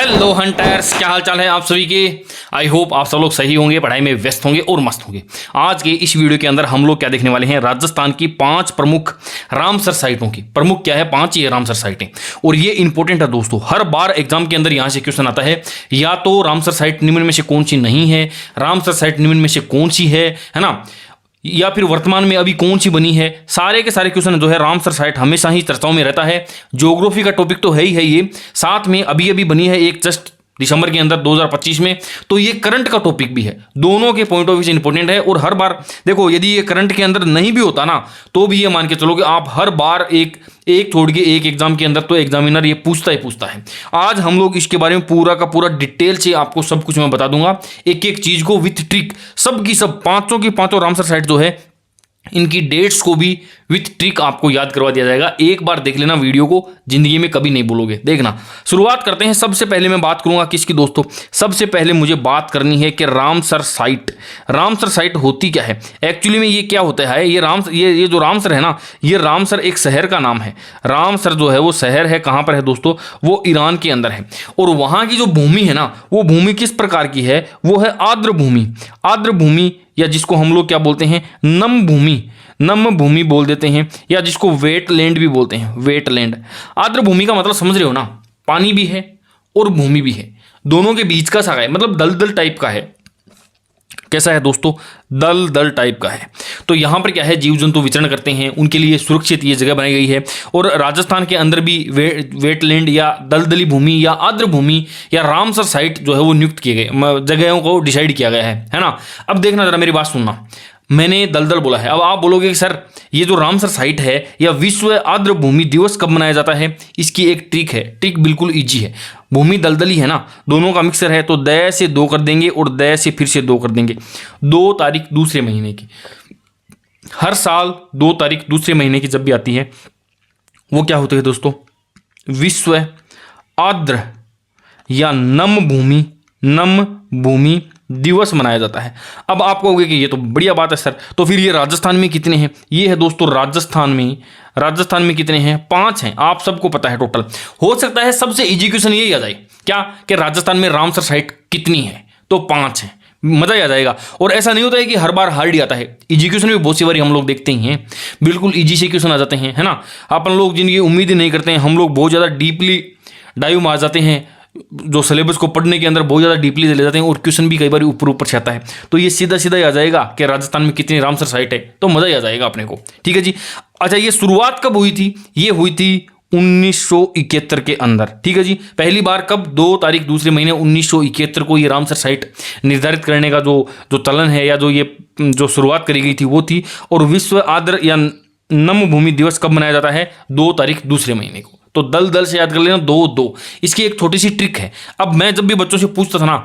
Hello hunters, क्या हाल चाल है आप सभी के। आई होप आप सब लोग सही होंगे, पढ़ाई में व्यस्त होंगे और मस्त होंगे। आज के इस वीडियो के अंदर हम लोग क्या देखने वाले हैं, राजस्थान की 5 प्रमुख रामसर साइटों की। प्रमुख क्या है, 5 ही है रामसर साइटें, और ये इंपॉर्टेंट है दोस्तों। हर बार एग्जाम के अंदर यहाँ से क्वेश्चन आता है, या तो रामसर साइट निम्न में से कौन सी नहीं है, रामसर साइट निम्न में से कौन सी है ना, या फिर वर्तमान में अभी कौन सी बनी है। सारे के सारे क्वेश्चन जो है रामसर साइट हमेशा ही चर्चाओं में रहता है। ज्योग्राफी का टॉपिक तो है ही है ये, साथ में अभी अभी बनी है एक जस्ट दिसंबर के अंदर 2025 में, तो ये करंट का टॉपिक भी है। दोनों के पॉइंट ऑफ व्यू से इंपॉर्टेंट है। और हर बार देखो, यदि ये करंट के अंदर नहीं भी होता ना, तो भी ये मान के चलो कि आप हर बार एक छोड़ के एक एग्जाम के अंदर तो एग्जामिनर ये पूछता ही पूछता है। आज हम लोग इसके बारे में पूरा का पूरा डिटेल से आपको सब कुछ मैं बता दूंगा, एक एक चीज को विथ ट्रिक, सब की सब पांचों की पांचों रामसर साइट जो है इनकी डेट्स को भी विथ ट्रिक आपको याद करवा दिया जाएगा। एक बार देख लेना वीडियो को, जिंदगी में कभी नहीं भूलोगे। देखना, शुरुआत करते हैं। सबसे पहले मैं बात करूंगा किसकी दोस्तों, सबसे पहले मुझे बात करनी है कि रामसर साइट। रामसर साइट होती क्या है एक्चुअली में, ये क्या होता है, ये जो रामसर है ना, ये रामसर एक शहर का नाम है। रामसर जो है वो शहर है, कहां पर है दोस्तों, वो ईरान के अंदर है। और वहां की जो भूमि है ना, वो भूमि किस प्रकार की है, वो है आर्द्र भूमि। आर्द्र भूमि, या जिसको हम लोग क्या बोलते हैं, नम भूमि बोल देते हैं, या जिसको वेटलैंड भी बोलते हैं, वेटलैंड। आर्द्र भूमि का मतलब समझ रहे हो ना, पानी भी है और भूमि भी है, दोनों के बीच का सा है, मतलब दलदल टाइप का है। कैसा है दोस्तों, दलदल टाइप का है। तो यहां पर क्या है, जीव जंतु विचरण करते हैं, उनके लिए सुरक्षित ये जगह बनाई गई है। और राजस्थान के अंदर भी वेटलैंड या दलदली भूमि या आर्द्र भूमि या रामसर साइट जो है वो नियुक्त किए गए, जगहों को डिसाइड किया गया है ना। अब देखना जरा, मेरी बात सुनना, मैंने दलदल बोला है। अब आप बोलोगे कि सर ये जो रामसर साइट है या विश्व आर्द्र भूमि दिवस कब मनाया जाता है, इसकी एक ट्रिक है। ट्रिक बिल्कुल इजी है। भूमि दलदली है ना, दोनों का मिक्सर है, तो दय से 2 कर देंगे और दय से फिर से 2 कर देंगे। 2 तारीख दूसरे महीने की, हर साल 2 तारीख दूसरे महीने की जब भी आती है, वो क्या होती है दोस्तों, विश्व आर्द्र या नम भूमि दिवस मनाया जाता है। अब आप कहोगे कि ये तो बढ़िया बात है सर, तो फिर ये राजस्थान में कितने हैं, ये है दोस्तों राजस्थान में कितने हैं, 5 हैं। आप सबको पता है टोटल। हो सकता है सबसे इजी क्वेश्चन यही आ जाए, क्या कि राजस्थान में रामसर साइट कितनी है, तो 5 हैं, मजा ही आ जाएगा। और ऐसा नहीं होता है कि हर बार हार्ड ही आता है, इजी क्वेश्चन भी बहुत सी बार हम लोग देखते ही हैं, बिल्कुल इजी से क्वेश्चन आ जाते हैं, है ना। अपन लोग जिनकी उम्मीद ही नहीं करते हैं, हम लोग बहुत ज़्यादा डीपली डाइव मार जाते हैं, जो सिलेबस को पढ़ने के अंदर बहुत ज़्यादा डीपली चले जाते हैं, और क्वेश्चन भी कई बार ऊपर से आता है। तो ये सीधा सीधा ही आ जाएगा कि राजस्थान में कितनी रामसर साइट है, तो मजा ही आ जाएगा अपने को। ठीक है जी। अच्छा, ये शुरुआत कब हुई थी, ये हुई थी 1971 के अंदर। ठीक है जी। पहली बार कब, 2 तारीख दूसरे महीने 1971 को ये रामसर साइट निर्धारित करने का जो चलन है, या जो शुरुआत करी गई थी वो थी। और विश्व आर्द्र या नम भूमि दिवस कब मनाया जाता है, 2 तारीख दूसरे महीने को। तो दल से याद कर लेना, 2-2। इसकी एक छोटी सी ट्रिक है। अब मैं जब भी बच्चों से पूछता था ना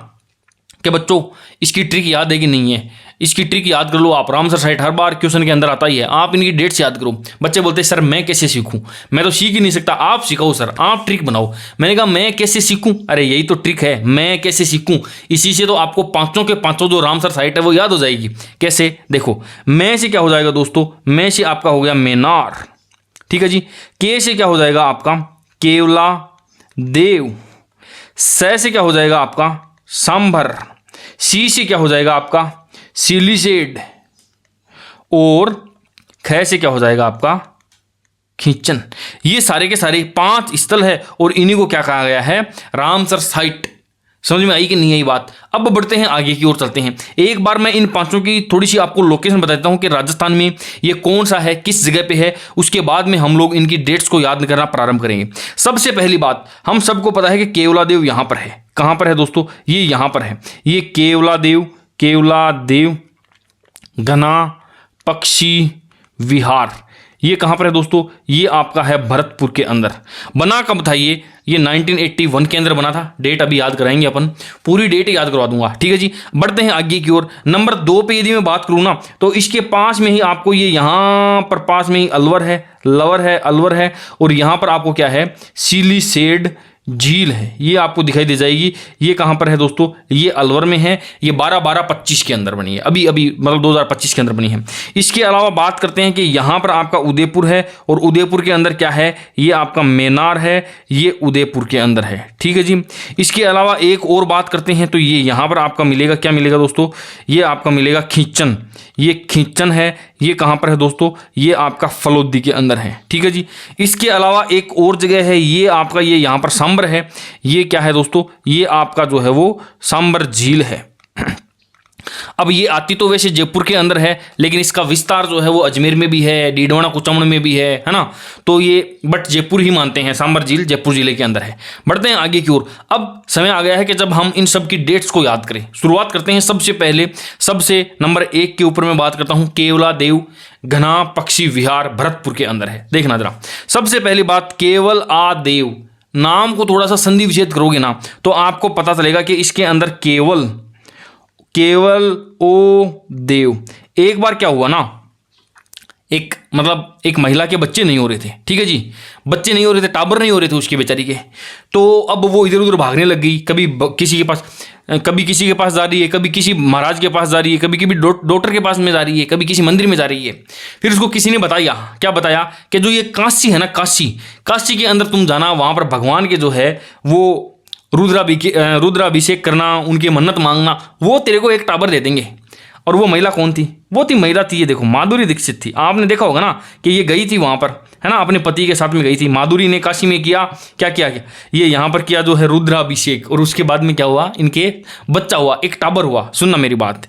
कि बच्चों इसकी ट्रिक याद है कि नहीं है, इसकी ट्रिक याद कर लो आप। रामसर साइट हर बार क्वेश्चन के अंदर आता ही है, आप इनकी डेट्स याद करो। बच्चे बोलते हैं सर मैं कैसे सीखूं, मैं तो सीख ही नहीं सकता, आप सिखाओ सर, आप ट्रिक बनाओ। मैंने कहा मैं कैसे सीखूं, अरे यही तो ट्रिक है, मैं कैसे सीखूं। इसी से तो आपको पांचों के पांचों जो रामसर साइट है वो याद हो जाएगी। कैसे, देखो, मैं से क्या हो जाएगा दोस्तों, मैं से आपका हो गया मेनार। ठीक है जी। के से क्या हो जाएगा आपका, केवला देव। स से क्या हो जाएगा आपका, सांभर। सी से क्या हो जाएगा आपका, सिलिसेड। और ख से क्या हो जाएगा आपका, खींचन। ये सारे के सारे 5 स्थल है, और इन्हीं को क्या कहा गया है, रामसर साइट। समझ में आई कि नहीं आई बात। अब बढ़ते हैं आगे की ओर, चलते हैं। एक बार मैं इन 5 की थोड़ी सी आपको लोकेशन बता देता हूं कि राजस्थान में ये कौन सा है, किस जगह पे है। उसके बाद में हम लोग इनकी डेट्स को याद करना प्रारंभ करेंगे। सबसे पहली बात, हम सबको पता है कि केवलादेव यहां पर है। कहां पर है दोस्तों, ये यहां पर है। ये केवलादेव घना पक्षी विहार, ये कहां पर है दोस्तों, ये आपका है भरतपुर के अंदर। बना कब था ये 1981 के अंदर बना था। डेट अभी याद कराएंगे अपन, पूरी डेट याद करवा दूंगा। ठीक है जी। बढ़ते हैं आगे की ओर। नंबर 2 पे यदि मैं बात करूं ना, तो इसके पास में ही आपको ये यहां पर पास में ही अलवर है, और यहां पर आपको क्या है, सिलिसेड झील है, ये आपको दिखाई दे जाएगी। ये कहाँ पर है दोस्तों, ये अलवर में है। ये 12/12/25 के अंदर बनी है, अभी अभी मतलब 2025 के अंदर बनी है। इसके अलावा बात करते हैं कि यहाँ पर आपका उदयपुर है, और उदयपुर के अंदर क्या है, ये आपका मेनार है, ये उदयपुर के अंदर है। ठीक है जी। इसके अलावा एक और बात करते हैं तो ये यहाँ पर आपका मिलेगा, क्या मिलेगा दोस्तों, ये आपका मिलेगा खींचन। ये खींचन है, ये कहाँ पर है दोस्तों, ये आपका फलोदी के अंदर है। ठीक है जी। इसके अलावा एक और जगह है, ये आपका ये यहाँ पर सांबर है। ये क्या है दोस्तों, ये आपका जो है वो सांबर झील है। अब ये आती तो वैसे जयपुर के अंदर है, लेकिन इसका विस्तार जो है वो अजमेर में भी है, डीडवाना कुचामन में भी है ना। तो ये बट जयपुर ही मानते हैं, सांबर झील जयपुर जिले के अंदर है। बढ़ते हैं आगे की ओर। अब समय आ गया है कि जब हम इन सब की डेट्स को याद करें। शुरुआत करते हैं सबसे पहले, सबसे नंबर 1 के ऊपर मैं बात करता हूं, केवलादेव घना पक्षी विहार भरतपुर के अंदर है। देखना जरा, सबसे पहली बात, केवल आ देव नाम को थोड़ा सा संधि विच्छेद करोगे ना तो आपको पता चलेगा कि इसके अंदर केवल ओ देव, एक बार क्या हुआ ना, एक महिला के बच्चे नहीं हो रहे थे। ठीक है जी, बच्चे नहीं हो रहे थे, टाबर नहीं हो रहे थे उसके बेचारी के। तो अब वो इधर उधर भागने लग गई, कभी किसी के पास जा रही है, कभी किसी महाराज के पास जा रही है, कभी डॉक्टर के पास में जा रही है, कभी किसी मंदिर में जा रही है। फिर उसको किसी ने बताया, क्या बताया, कि जो ये काशी है ना, काशी के अंदर तुम जाना, वहां पर भगवान के जो है वो रुद्राभिषेक करना, उनकी मन्नत मांगना, वो तेरे को एक टाबर दे देंगे। और वो महिला कौन थी, वो महिला थी, ये देखो माधुरी दीक्षित थी। आपने देखा होगा ना कि ये गई थी वहां पर, है ना, अपने पति के साथ में गई थी। माधुरी ने काशी में किया क्या ये यहाँ पर किया जो है रुद्राभिषेक, और उसके बाद में क्या हुआ, इनके बच्चा हुआ, एक टाबर हुआ। सुनना मेरी बात,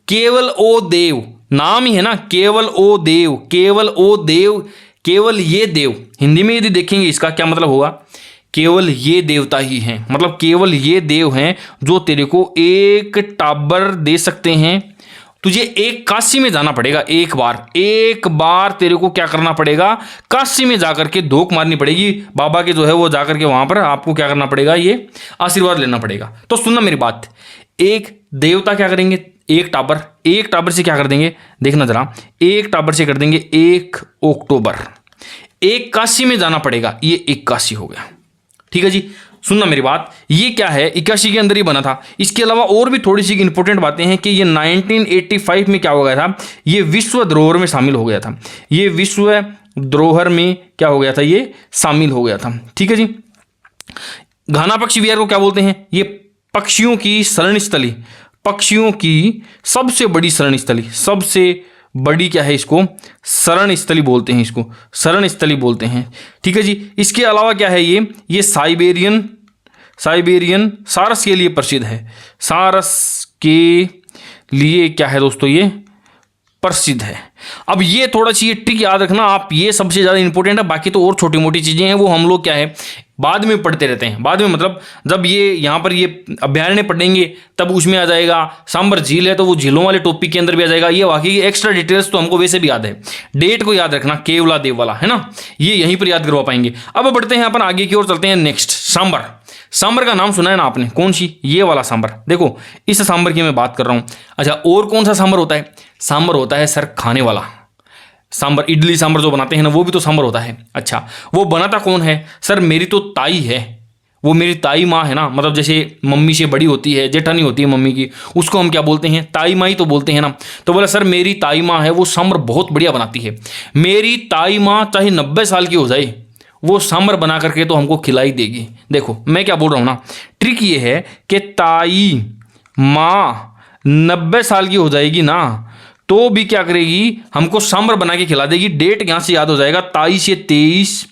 केवल ओ देव नाम ही है ना, केवल ओ देव, केवल ओ देव, केवल ये देव। हिंदी में यदि देखेंगे इसका क्या मतलब होगा, केवल ये देवता ही हैं, मतलब केवल ये देव हैं जो तेरे को एक टाबर दे सकते हैं। तुझे एक काशी में जाना पड़ेगा, एक बार तेरे को क्या करना पड़ेगा, काशी में जाकर के धोख मारनी पड़ेगी बाबा के जो है वो, जाकर के वहां पर आपको क्या करना पड़ेगा, ये आशीर्वाद लेना पड़ेगा। तो सुनना मेरी बात, एक देवता क्या करेंगे, एक टाबर से क्या कर देंगे, देखना जरा, एक टाबर से कर देंगे 1 अक्टूबर। एक काशी में जाना पड़ेगा, ये एक काशी हो गया। ठीक है जी, सुनना मेरी बात, ये क्या है 81 के अंदर ही बना था। इसके अलावा और भी थोड़ी सी इंपॉर्टेंट बातें हैं कि ये 1985 में क्या हो गया था, ये विश्व धरोहर में शामिल हो गया था। ये विश्व धरोहर में क्या हो गया था, ये शामिल हो गया था। ठीक है जी। घना पक्षी विहार को क्या बोलते हैं, ये पक्षियों की शरण स्थली, पक्षियों की सबसे बड़ी शरण स्थली, सबसे बड़ी क्या है, इसको शरण स्थली बोलते हैं, इसको शरण स्थली बोलते हैं। ठीक है जी। इसके अलावा क्या है, ये साइबेरियन सारस के लिए प्रसिद्ध है, सारस के लिए क्या है दोस्तों, ये प्रसिद्ध है। अब ये थोड़ा सी ये ट्रिक याद रखना आप, ये सबसे ज़्यादा इंपॉर्टेंट है। बाकी तो और छोटी मोटी चीज़ें हैं वो हम लोग क्या है बाद में पढ़ते रहते हैं। बाद में मतलब जब ये यहाँ पर ये अभ्यारण्य पढ़ेंगे तब उसमें आ जाएगा। सांबर झील है तो वो झीलों वाले टॉपिक के अंदर भी आ जाएगा। ये वाकई की एक्स्ट्रा डिटेल्स तो हमको वैसे भी याद है। डेट को याद रखना, केवलादेव वाला है ना, ये यहीं पर याद करवा पाएंगे। अब बढ़ते हैं अपन आगे की ओर, चलते हैं नेक्स्ट। सांबर का नाम सुना है ना आपने, कौन सी, ये वाला सांबर। देखो इस सांबर की मैं बात कर रहा हूँ। अच्छा, और कौन सा सांबर होता है, सांबर होता है सर खाने वाला सांबर। इडली सांबर जो बनाते हैं ना वो भी तो सांबर होता है। अच्छा, वो बनाता कौन है सर, मेरी तो ताई है, वो मेरी ताई माँ है ना, मतलब जैसे मम्मी से बड़ी होती है, जेठानी होती है मम्मी की, उसको हम क्या बोलते हैं, ताई माँ ही तो बोलते हैं ना। तो बोला सर मेरी ताई माँ है, वो सांबर बहुत बढ़िया बनाती है। मेरी ताई माँ चाहे 90 साल की हो जाए, वो सांबर बना करके तो हमको खिलाई देगी। देखो मैं क्या बोल रहा हूँ ना, ट्रिक ये है कि ताई माँ 90 साल की हो जाएगी ना तो भी क्या करेगी, हमको सांबर बना के खिला देगी। डेट यहाँ से याद हो जाएगा, ताई से 23,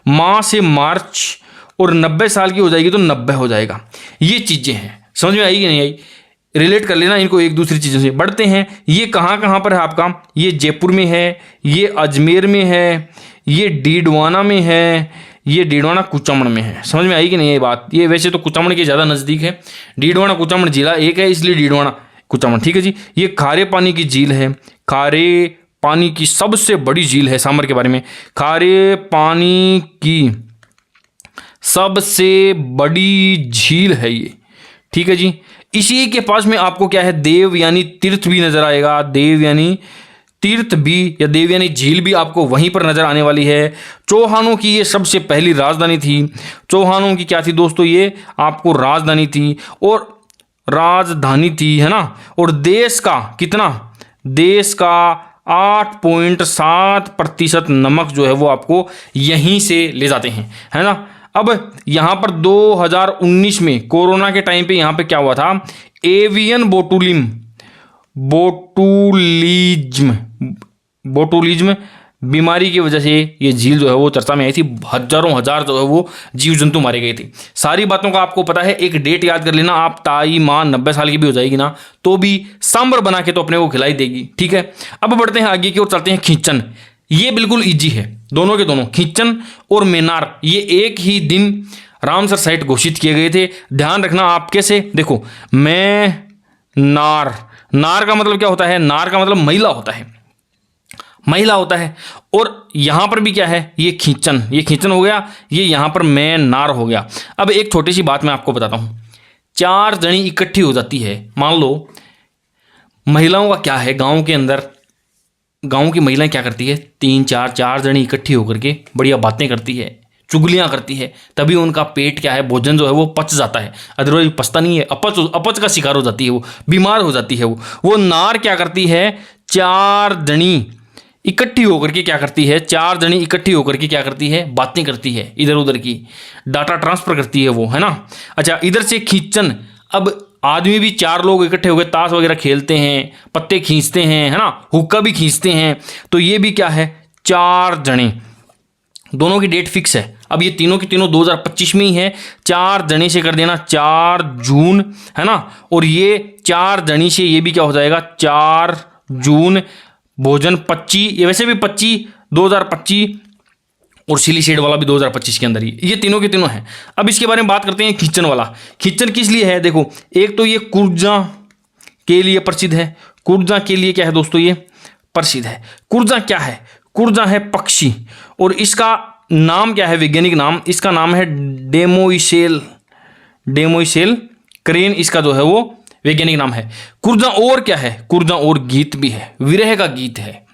माँ से मार्च, और 90 साल की हो जाएगी तो 90 हो जाएगा। ये चीज़ें हैं, समझ में आई कि नहीं आई, रिलेट कर लेना इनको एक दूसरी चीज़ों से। बढ़ते हैं, ये कहाँ पर है आपका, ये जयपुर में है, ये अजमेर में है, ये डीडवाना में है, ये डीडवाना कुचामन में है। समझ में आई कि नहीं ये बात। ये वैसे तो कुचामन के ज़्यादा नज़दीक है, डीडवाना कुचामन जिला एक है इसलिए डीडवाना कुचामन। ठीक है जी। ये खारे पानी की झील है, खारे पानी की सबसे बड़ी झील है। सांबर के बारे में, खारे पानी की सबसे बड़ी झील है ये। ठीक है जी। इसी के पास में आपको क्या है, देव यानी तीर्थ भी नजर आएगा, देव यानी तीर्थ भी या देवयानी झील भी आपको वहीं पर नजर आने वाली है। चौहानों की ये सबसे पहली राजधानी थी। चौहानों की क्या थी दोस्तों, ये आपको राजधानी थी है ना। और देश का कितना, देश का 8.7% नमक जो है वो आपको यहीं से ले जाते हैं, है ना। अब यहाँ पर 2019 में कोरोना के टाइम पे यहाँ पे क्या हुआ था, एवियन बोटुलिज्म बीमारी की वजह से ये झील जो है वो चर्चा में आई थी। हजारों हजार जो है वो जीव जंतु मारे गए थे। सारी बातों का आपको पता है, एक डेट याद कर लेना। आप ताई माँ 90 साल की भी हो जाएगी ना तो भी सांबर बना के तो अपने को खिलाई देगी, ठीक है। अब बढ़ते हैं आगे की ओर, चलते हैं खींचन। ये बिल्कुल इजी है, दोनों के दोनों खींचन और मेनार ये एक ही दिन रामसर साइट घोषित किए गए थे। ध्यान रखना आप कैसे, देखो नार का मतलब क्या होता है, नार का मतलब महिला होता है, महिला होता है। और यहां पर भी क्या है, ये खींचन हो गया, ये यहां पर मैं नार हो गया। अब एक छोटी सी बात मैं आपको बताता हूं, 4 जनी इकट्ठी हो जाती है। मान लो महिलाओं का क्या है, गांव के अंदर गांव की महिलाएं क्या करती है, 3-4 जनी इकट्ठी होकर के बढ़िया बातें करती है, चुगलियां करती है, तभी उनका पेट क्या है, भोजन जो है वो पच जाता है। अदरवाइज पचता नहीं है, अपच का शिकार हो जाती है, वो बीमार हो जाती है। वो नार क्या करती है, 4 जनी इकट्ठी होकर के क्या करती है, 4 जनी इकट्ठी होकर के क्या करती है, बातें करती है, इधर उधर की डाटा ट्रांसफर करती है वो, है ना। अच्छा, इधर से खींचन, अब आदमी भी 4 लोग इकट्ठे हो गए, ताश वगैरह खेलते हैं, पत्ते खींचते हैं, है ना, हुक्का भी खींचते हैं। तो ये भी क्या है, 4 जने, दोनों की डेट फिक्स है। अब ये तीनों की तीनों 2025 में ही है। 4 जने से कर देना 4 जून, है ना। और ये 4 जनी से ये भी क्या हो जाएगा, 4 जून। भोजन 25, ये वैसे भी 25 2025, और सिली शेड वाला भी 2025 के अंदर ही, ये तीनों के तीनों हैं। अब इसके बारे में बात करते हैं, खींचन वाला। खींचन किस लिए है, देखो एक तो ये कुर्जा के लिए प्रसिद्ध है। कुर्जा के लिए क्या है दोस्तों, ये प्रसिद्ध है। कुर्जा क्या है, कुर्जा है पक्षी, और इसका नाम क्या है, वैज्ञानिक नाम, इसका नाम है डेमोइसेल क्रेन, इसका जो है वो वैज्ञानिक नाम है। कुर्जा और क्या है, कुर्जा और गीत भी है, विरह का गीत है।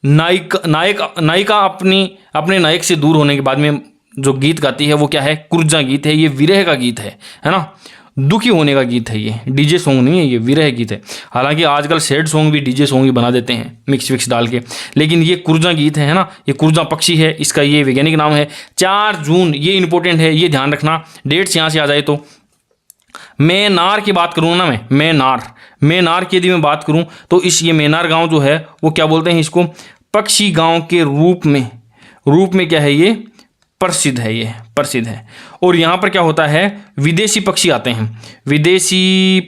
नायिका अपने नायक से दूर होने के बाद में जो गीत गाती है वो क्या है, कुर्जा गीत है। ये विरह का गीत है ना, दुखी होने का गीत है। ये डीजे सॉन्ग नहीं है, ये विरह गीत है। हालांकि आजकल सैड सॉन्ग भी डीजे सॉन्ग ही बना देते हैं मिक्स डाल के, लेकिन ये कुर्जा गीत है ना। ये कुर्जा पक्षी है, इसका ये वैज्ञानिक नाम है। 4 जून ये इंपॉर्टेंट है, ये ध्यान रखना। डेट्स यहाँ से आ जाए तो मैनार की बात करूँ ना, मैनार की यदि मैं बात करूँ तो ये मैनार गांव जो है वो क्या बोलते हैं, इसको पक्षी गांव के रूप में क्या है, ये प्रसिद्ध है। और यहाँ पर क्या होता है, विदेशी पक्षी आते हैं। विदेशी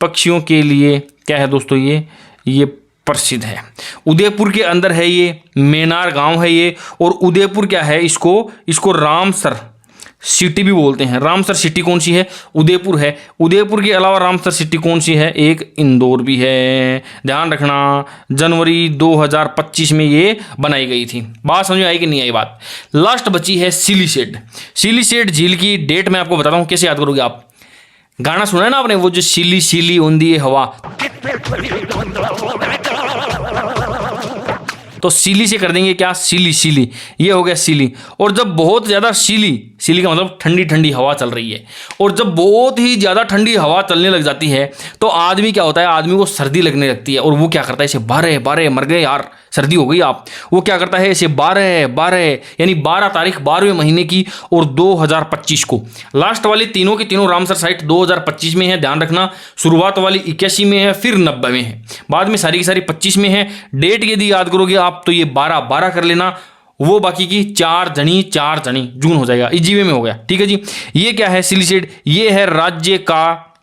पक्षियों के लिए क्या है दोस्तों, ये प्रसिद्ध है। उदयपुर के अंदर है ये, मैनार गांव है ये। और उदयपुर क्या है, इसको रामसर सिटी भी बोलते हैं। रामसर सिटी कौन सी है, उदयपुर है। उदयपुर के अलावा रामसर सिटी कौन सी है, एक इंदौर भी है। ध्यान रखना, जनवरी 2025 में ये बनाई गई थी। बात समझ में आई कि नहीं आई बात। लास्ट बची है सिलीसेड झील की डेट मैं आपको बताता हूँ, कैसे याद करोगे आप। गाना सुना है ना आपने, वो जो सिली होंदी है हवा, तो सीली से कर देंगे क्या, सिली, ये हो गया सिली। और जब बहुत ज़्यादा सिली का मतलब ठंडी ठंडी हवा चल रही है, और जब बहुत ही ज़्यादा ठंडी हवा चलने लग जाती है तो आदमी क्या होता है, आदमी को सर्दी लगने लगती है। और वो क्या करता है, इसे 12 मर गए यार, सर्दी हो गई आप। वो क्या करता है, इसे 12 यानी 12 तारीख 12वें महीने की और 2025 को। लास्ट वाली तीनों की तीनों रामसर साइट 2025 में है, ध्यान रखना। शुरुआत वाली 81 में है, फिर 90 में है, बाद में सारी की सारी 25 में है। डेट यदि याद करोगे आप तो ये 12 कर लेना, वो बाकी की 4 जनी जून हो जाएगा, इजी वे में हो गया, ठीक है जी। ये क्या है, सिलीसेड, ये है राज्य का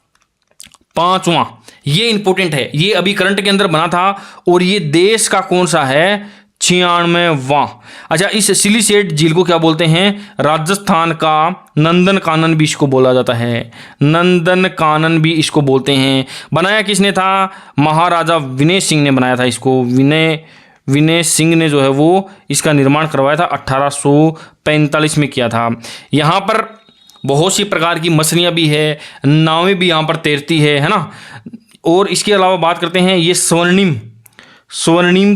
5वां, ये इंपॉर्टेंट है, ये अभी करंट के अंदर बना था। और ये देश का कौन सा है, 96वां। अच्छा, इस सिलीसेड झील को क्या बोलते हैं, राजस्थान का नंदन कानन भी इसको बोला जाता है, नंदन कानन भी इसको बोलते हैं। बनाया किसने था, महाराजा विनय सिंह ने बनाया था इसको। विनय सिंह ने जो है वो इसका निर्माण करवाया था, 1845 में किया था। यहाँ पर बहुत सी प्रकार की मछलियाँ भी है, नावें भी यहाँ पर तैरती है ना। और इसके अलावा बात करते हैं, ये स्वर्णिम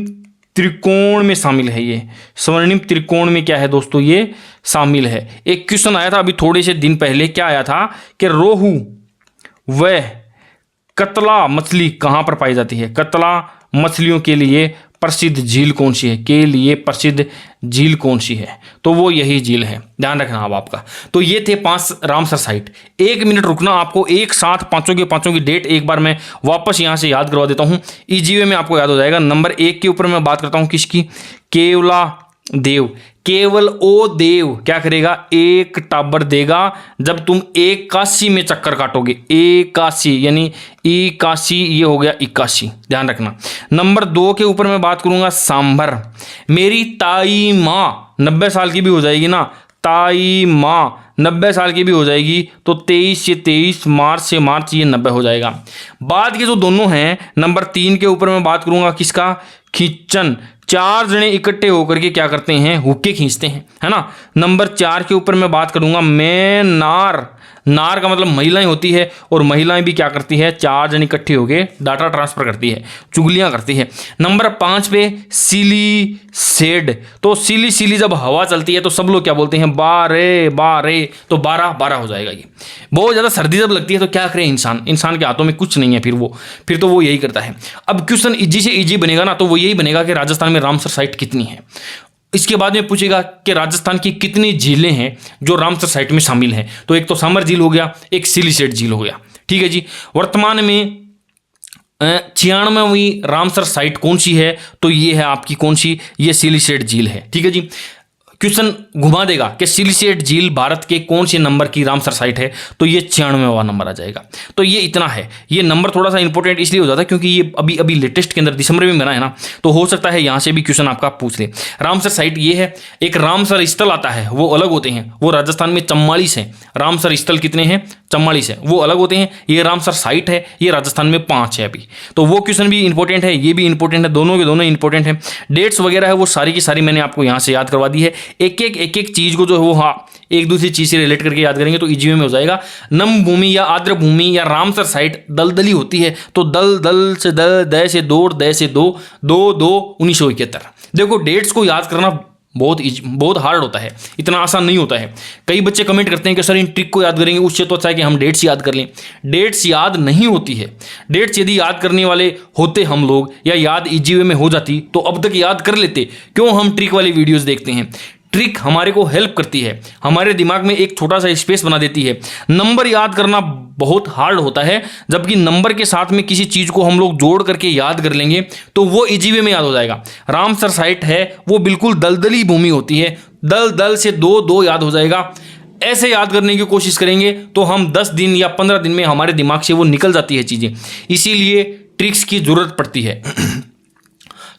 त्रिकोण में शामिल है। ये स्वर्णिम त्रिकोण में क्या है दोस्तों, ये शामिल है। एक क्वेश्चन आया था अभी थोड़े से दिन पहले, क्या आया था कि रोहू व कतला मछली कहाँ पर पाई जाती है। कतला मछलियों के लिए प्रसिद्ध झील कौन सी है, के लिए प्रसिद्ध झील कौन सी है, तो वो यही झील है, ध्यान रखना अब आपका। तो ये थे 5 रामसर साइट। 1 मिनट रुकना, आपको एक साथ पांचों की डेट एक बार मैं वापस यहां से याद करवा देता हूं, ईजीवे में आपको याद हो जाएगा। नंबर 1 के ऊपर मैं बात करता हूं किसकी, केवला देव। केवल ओ देव क्या करेगा, एक टाबर देगा जब तुम 81 में चक्कर काटोगे। 81 यानी 81, ये हो गया 81, ध्यान रखना। नंबर 2 के ऊपर मैं बात करूंगा सांभर। मेरी ताई माँ 90 साल की भी हो जाएगी ना, ताई माँ 90 साल की भी हो जाएगी, तो 23 से 23, मार्च से मार्च, ये 90 हो जाएगा। बाद के जो दोनों हैं, नंबर 3 के ऊपर मैं बात करूंगा किसका, खींचन। 4 जने इकट्ठे होकर के क्या करते हैं, हुक्के खींचते हैं, है ना। नंबर 4 के ऊपर मैं बात करूंगा मैं नार। नार का मतलब महिलाएं होती है, और महिलाएं भी क्या करती है, 4 जन इकट्ठी होकर डाटा ट्रांसफर करती है, चुगलियां करती है। नंबर 5 पे सिली सेड। तो सिली जब हवा चलती है तो सब लोग क्या बोलते हैं, बारे बारे, तो 12 हो जाएगा। ये बहुत ज़्यादा सर्दी जब लगती है तो क्या करे इंसान के हाथों में कुछ नहीं है, फिर तो वो यही करता है। अब क्वेश्चन इजी से इजी बनेगा ना, तो वो यही बनेगा कि राजस्थान में रामसर साइट कितनी है। इसके बाद में पूछेगा कि राजस्थान की कितनी झीलें हैं जो रामसर साइट में शामिल हैं। तो एक तो सामर झील हो गया, एक सिलीसेट झील हो गया, ठीक है जी। वर्तमान में 96वीं रामसर साइट कौन सी है, तो ये है आपकी कौन सी, ये सिलीसेट झील है, ठीक है जी। क्वेश्चन घुमा देगा कि सिलीसेट झील भारत के कौन से नंबर की रामसर साइट है, तो ये 96वां नंबर आ जाएगा। तो ये इतना है। ये नंबर थोड़ा सा इंपॉर्टेंट इसलिए हो जाता है क्योंकि ये अभी लेटेस्ट के अंदर दिसंबर में बना है ना, तो हो सकता है यहाँ से भी क्वेश्चन आपका पूछ ले। रामसर साइट ये है। एक रामसर स्थल आता है, वो अलग होते हैं, वो राजस्थान में 44 है। रामसर स्थल कितने हैं, 44 है, वो अलग होते हैं। ये रामसर साइट है, ये राजस्थान में 5 है अभी। तो वो क्वेश्चन भी इंपॉर्टेंट है, ये भी इंपॉर्टेंट है, दोनों के दोनों इंपॉर्टेंट है। डेट्स वगैरह है वो सारी की सारी मैंने आपको यहाँ से याद करवा दी है। एक एक चीज को जो है वो हाँ एक दूसरी चीज से रिलेट करके याद करेंगे तो इजी में हो जाएगा। नम भूमि या आर्द्र भूमि या रामसर साइट दलदली होती है, तो दल से द से दो से दो 1971। देखो डेट्स को याद करना बहुत हार्ड होता है, इतना आसान नहीं होता है। कई बच्चे कमेंट करते हैं कि सर इन ट्रिक को याद करेंगे, उससे तो अच्छा है कि हम डेट्स याद कर लें। डेट्स याद नहीं होती है। डेट्स यदि याद करने वाले होते हम लोग, या याद इजी वे में हो जाती, तो अब तक याद कर लेते। क्यों हम ट्रिक वाली वीडियोस देखते हैं? ट्रिक हमारे को हेल्प करती है, हमारे दिमाग में एक छोटा सा स्पेस बना देती है। नंबर याद करना बहुत हार्ड होता है, जबकि नंबर के साथ में किसी चीज को हम लोग जोड़ करके याद कर लेंगे तो वो इजी वे में याद हो जाएगा। रामसर साइट है वो बिल्कुल दलदली भूमि होती है, दल से दो याद हो जाएगा। ऐसे याद करने की कोशिश करेंगे तो हम 10 दिन या 15 दिन में हमारे दिमाग से वो निकल जाती है चीजें, इसीलिए ट्रिक्स की जरूरत पड़ती है।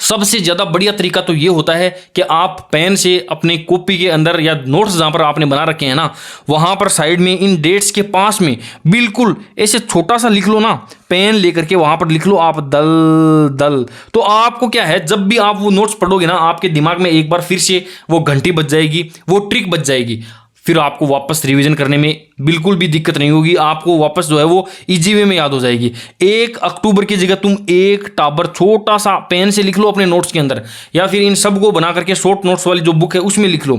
सबसे ज़्यादा बढ़िया तरीका तो ये होता है कि आप पेन से अपने कॉपी के अंदर या नोट्स जहाँ पर आपने बना रखे हैं ना, वहाँ पर साइड में इन डेट्स के पास में बिल्कुल ऐसे छोटा सा लिख लो ना, पेन लेकर के वहाँ पर लिख लो आप दल। तो आपको क्या है, जब भी आप वो नोट्स पढ़ोगे ना, आपके दिमाग में एक बार फिर से वो घंटी बज जाएगी, वो ट्रिक बज जाएगी। फिर आपको वापस रिवीजन करने में बिल्कुल भी दिक्कत नहीं होगी, आपको वापस जो है वो इजी वे में याद हो जाएगी। 1 अक्टूबर की जगह तुम 1 टाबर छोटा सा पेन से लिख लो अपने नोट्स के अंदर, या फिर इन सब को बना करके शॉर्ट नोट्स वाली जो बुक है उसमें लिख लो।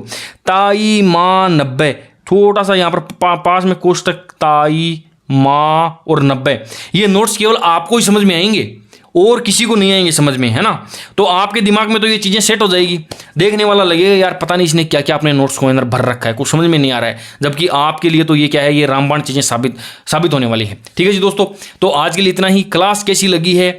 ताई माँ 90, छोटा सा यहाँ पर पास में कोष्टक ताई माँ और 90। ये नोट्स केवल आपको ही समझ में आएंगे और किसी को नहीं आएंगे समझ में, है ना। तो आपके दिमाग में तो ये चीज़ें सेट हो जाएगी। देखने वाला लगेगा यार पता नहीं इसने क्या क्या अपने नोट्स को अंदर भर रखा है, कुछ समझ में नहीं आ रहा है, जबकि आपके लिए तो ये क्या है, ये रामबाण चीज़ें साबित होने वाली है। ठीक है जी दोस्तों, तो आज के लिए इतना ही। क्लास कैसी लगी है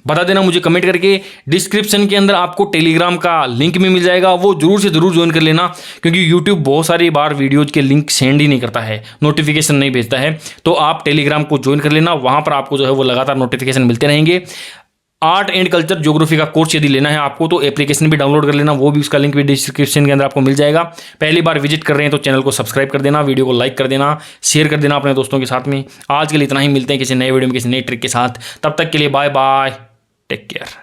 बता देना मुझे कमेंट करके। डिस्क्रिप्शन के अंदर आपको टेलीग्राम का लिंक भी मिल जाएगा, वो जरूर से जरूर ज्वाइन कर लेना, क्योंकि यूट्यूब बहुत सारी बार वीडियोज के लिंक सेंड ही नहीं करता है, नोटिफिकेशन नहीं भेजता है। तो आप टेलीग्राम को ज्वाइन कर लेना, वहाँ पर आपको जो है वो लगातार नोटिफिकेशन मिलते रहेंगे। आर्ट एंड कल्चर ज्योग्राफी का कोर्स यदि लेना है आपको तो एप्लीकेशन भी डाउनलोड कर लेना, वो भी उसका लिंक भी डिस्क्रिप्शन के अंदर आपको मिल जाएगा। पहली बार विजिट कर रहे हैं तो चैनल को सब्सक्राइब कर देना, वीडियो को लाइक कर देना, शेयर कर देना अपने दोस्तों के साथ में। आज के लिए इतना ही, मिलते हैं किसी नए वीडियो में किसी नई ट्रिक के साथ। तब तक के लिए बाय बाय, टेक केयर।